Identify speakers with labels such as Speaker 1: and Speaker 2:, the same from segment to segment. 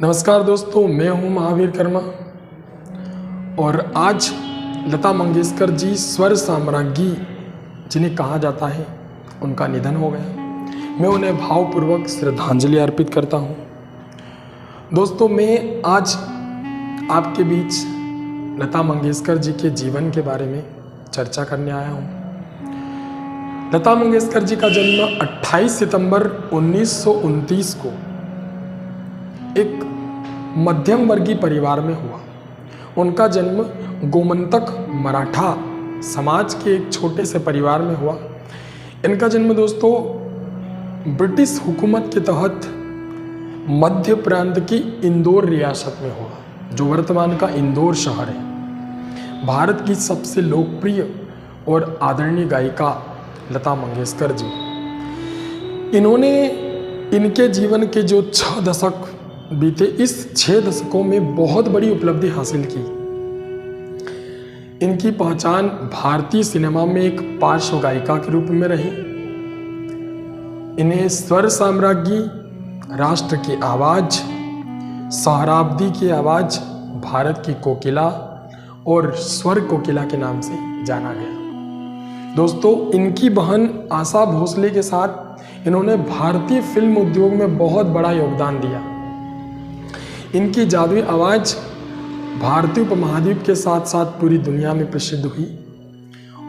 Speaker 1: नमस्कार दोस्तों, मैं हूं महावीर कर्मा और आज लता मंगेशकर जी स्वर साम्राज्ञी जिन्हें कहा जाता है, उनका निधन हो गया। मैं उन्हें भावपूर्वक श्रद्धांजलि अर्पित करता हूं। दोस्तों, मैं आज आपके बीच लता मंगेशकर जी के जीवन के बारे में चर्चा करने आया हूं। लता मंगेशकर जी का जन्म 28 सितंबर 1929 को एक मध्यम वर्गीय परिवार में हुआ। उनका जन्म गोमंतक मराठा समाज के एक छोटे से परिवार में हुआ। इनका जन्म दोस्तों ब्रिटिश हुकूमत के तहत मध्य प्रांत की इंदौर रियासत में हुआ, जो वर्तमान का इंदौर शहर है। भारत की सबसे लोकप्रिय और आदरणीय गायिका लता मंगेशकर जी, इन्होंने इनके जीवन के जो 6 दशक बीते, इस 6 दशकों में बहुत बड़ी उपलब्धि हासिल की। इनकी पहचान भारतीय सिनेमा में एक पार्श्व गायिका के रूप में रही। इन्हें स्वर साम्राज्ञी, राष्ट्र की आवाज, सहस्राब्दी की आवाज, भारत की कोकिला और स्वर कोकिला के नाम से जाना गया। दोस्तों, इनकी बहन आशा भोसले के साथ इन्होंने भारतीय फिल्म उद्योग में बहुत बड़ा योगदान दिया। इनकी जादुई आवाज भारतीय उपमहाद्वीप के साथ साथ पूरी दुनिया में प्रसिद्ध हुई।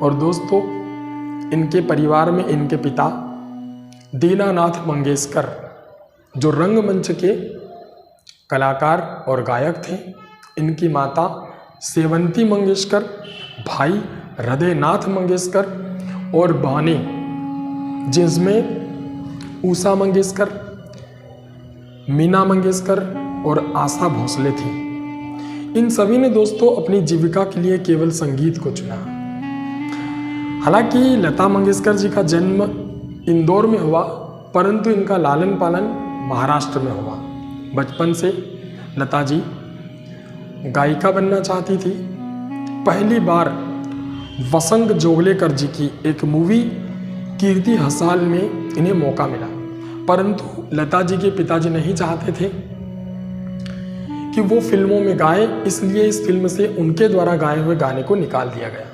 Speaker 1: और दोस्तों, इनके परिवार में इनके पिता दीनानाथ मंगेशकर, जो रंगमंच के कलाकार और गायक थे, इनकी माता सेवंती मंगेशकर, भाई हृदयनाथ मंगेशकर और बहनें जिसमें उषा मंगेशकर, मीना मंगेशकर और आशा भोसले थी। इन सभी ने दोस्तों अपनी जीविका के लिए केवल संगीत को चुना। हालांकि लता मंगेशकर जी का जन्म इंदौर में हुआ, परंतु इनका लालन पालन महाराष्ट्र में हुआ। बचपन से लता जी गायिका बनना चाहती थी। पहली बार वसंत जोगलेकर जी की एक मूवी कीर्ति हसाल में इन्हें मौका मिला, परंतु लता जी के पिताजी नहीं चाहते थे कि वो फिल्मों में गाए, इसलिए इस फिल्म से उनके द्वारा गाए हुए गाने को निकाल दिया गया।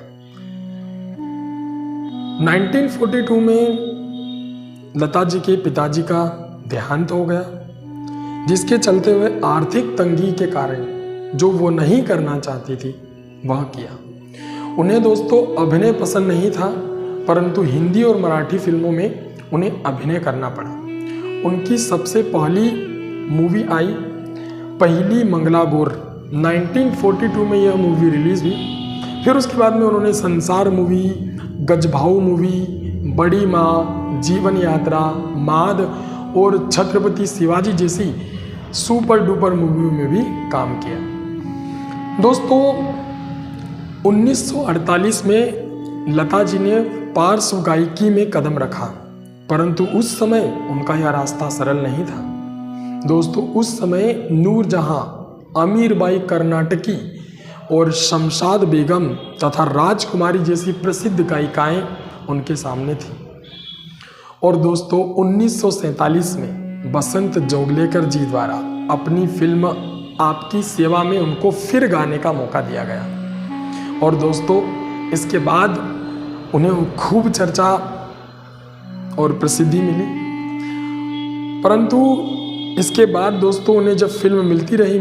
Speaker 1: 1942 में लता जी के पिताजी का देहांत हो गया, जिसके चलते हुए आर्थिक तंगी के कारण जो वो नहीं करना चाहती थी वह किया। उन्हें दोस्तों अभिनय पसंद नहीं था, परंतु हिंदी और मराठी फिल्मों में उन्हें अभिनय करना पड़ा। उनकी सबसे पहली मूवी आई पहली मंगला गोर, 1942 में यह मूवी रिलीज हुई। फिर उसके बाद में उन्होंने संसार मूवी, गजभाऊ मूवी, बड़ी माँ, जीवन यात्रा, माद और छत्रपति शिवाजी जैसी सुपर डुपर मूवियों में भी काम किया। दोस्तों, 1948 में लता जी ने पार्श्व गायकी में कदम रखा, परंतु उस समय उनका यह रास्ता सरल नहीं था। दोस्तों, उस समय नूरजहां, अमीरबाई कर्नाटकी और शमशाद बेगम तथा राजकुमारी जैसी प्रसिद्ध गायिकाएं उनके सामने थी। और दोस्तों, 1947 में बसंत जोगलेकर जी द्वारा अपनी फिल्म आपकी सेवा में उनको फिर गाने का मौका दिया गया। और दोस्तों, इसके बाद उन्हें खूब चर्चा और प्रसिद्धि मिली, परंतु इसके बाद दोस्तों उन्हें जब फिल्म मिलती रही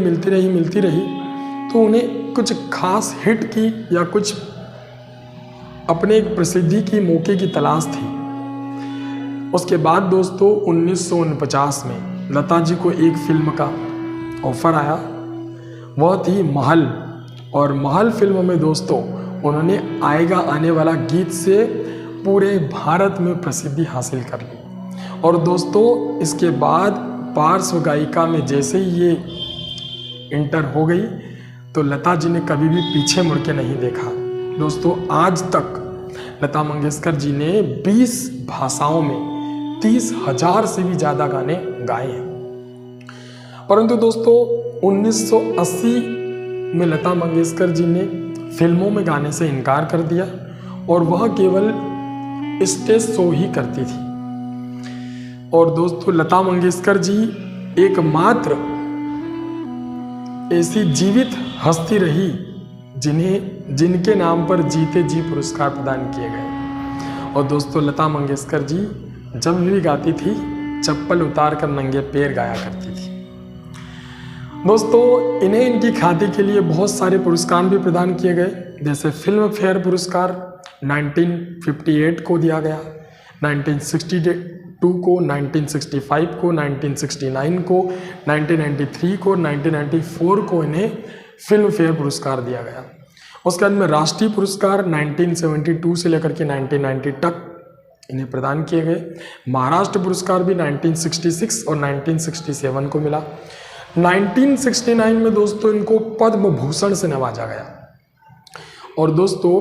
Speaker 1: तो उन्हें कुछ खास हिट की या कुछ अपने एक प्रसिद्धि की मौके की तलाश थी। उसके बाद दोस्तों 1949 में लता जी को एक फिल्म का ऑफर आया, वह थी महल। और महल फिल्म में दोस्तों उन्होंने आएगा आने वाला गीत से पूरे भारत में प्रसिद्धि हासिल कर ली। और दोस्तों, इसके बाद पार्श्व गायिका में जैसे ही ये इंटर हो गई तो लता जी ने कभी भी पीछे मुड़ के नहीं देखा। दोस्तों, आज तक लता मंगेशकर जी ने 20 भाषाओं में 30,000 से भी ज़्यादा गाने गाए हैं। परंतु दोस्तों, 1980 में लता मंगेशकर जी ने फिल्मों में गाने से इनकार कर दिया और वह केवल स्टेज शो ही करती थी। और दोस्तों, लता मंगेशकर जी एकमात्र ऐसी जीवित हस्ती रही जिनके नाम पर जीते जी पुरस्कार प्रदान किए गए। और दोस्तों लता मंगेशकर जी जब भी गाती थी चप्पल उतार कर नंगे पैर गाया करती थी। दोस्तों इन्हें इनकी ख्याति के लिए बहुत सारे पुरस्कार भी प्रदान किए गए, जैसे फिल्म फेयर पुरस्कार 1958 को दिया गया, 1962 को, 1965 को, 1969 को, 1993 को, 1994 को इन्हें फिल्म फेयर पुरस्कार दिया गया। उसके बाद में राष्ट्रीय पुरस्कार 1972 से लेकर के 1990 तक इन्हें प्रदान किए गए। महाराष्ट्र पुरस्कार भी 1966 और 1967 को मिला। 1969 में दोस्तों इनको पद्म भूषण से नवाजा गया। और दोस्तों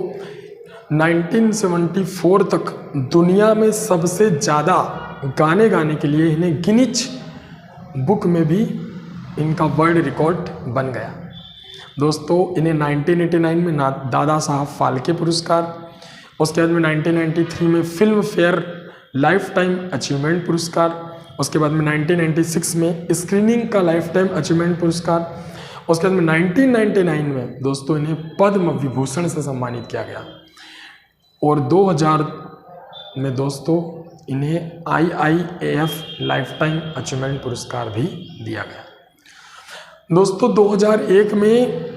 Speaker 1: 1974 तक दुनिया में सबसे ज़्यादा गाने गाने के लिए इन्हें गिनीज बुक में भी इनका वर्ल्ड रिकॉर्ड बन गया। दोस्तों इन्हें 1989 में दादा साहब फाल्के पुरस्कार, उसके बाद में 1993 में film fair life time achievement पुरस्कार, उसके बाद में 1996 में स्क्रीनिंग का लाइफ टाइम अचीवमेंट पुरस्कार, उसके बाद में 1999 में दोस्तों इन्हें पद्म विभूषण से सम्मानित किया गया। और 2000 में दोस्तों इन्हें IIAF लाइफ टाइम अचीवमेंट पुरस्कार भी दिया गया। दोस्तों 2001 में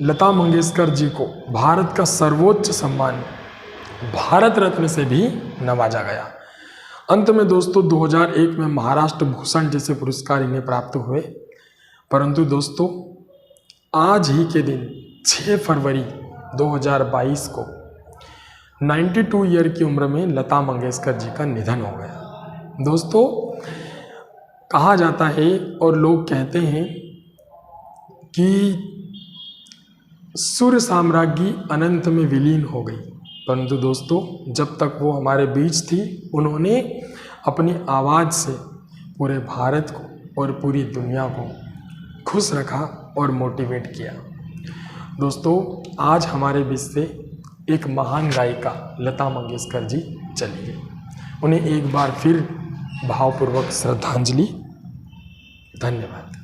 Speaker 1: लता मंगेशकर जी को भारत का सर्वोच्च सम्मान भारत रत्न से भी नवाजा गया। अंत में दोस्तों 2001 में महाराष्ट्र भूषण जैसे पुरस्कार इन्हें प्राप्त हुए। परंतु दोस्तों आज ही के दिन 6 फरवरी 2022 को 92 ईयर की उम्र में लता मंगेशकर जी का निधन हो गया। दोस्तों कहा जाता है और लोग कहते हैं कि सूर्य साम्राज्ञी अनंत में विलीन हो गई, परंतु दोस्तों जब तक वो हमारे बीच थी उन्होंने अपनी आवाज़ से पूरे भारत को और पूरी दुनिया को खुश रखा और मोटिवेट किया। दोस्तों आज हमारे बीच से एक महान गायिका लता मंगेशकर जी चली गई। उन्हें एक बार फिर भावपूर्वक श्रद्धांजलि। धन्यवाद।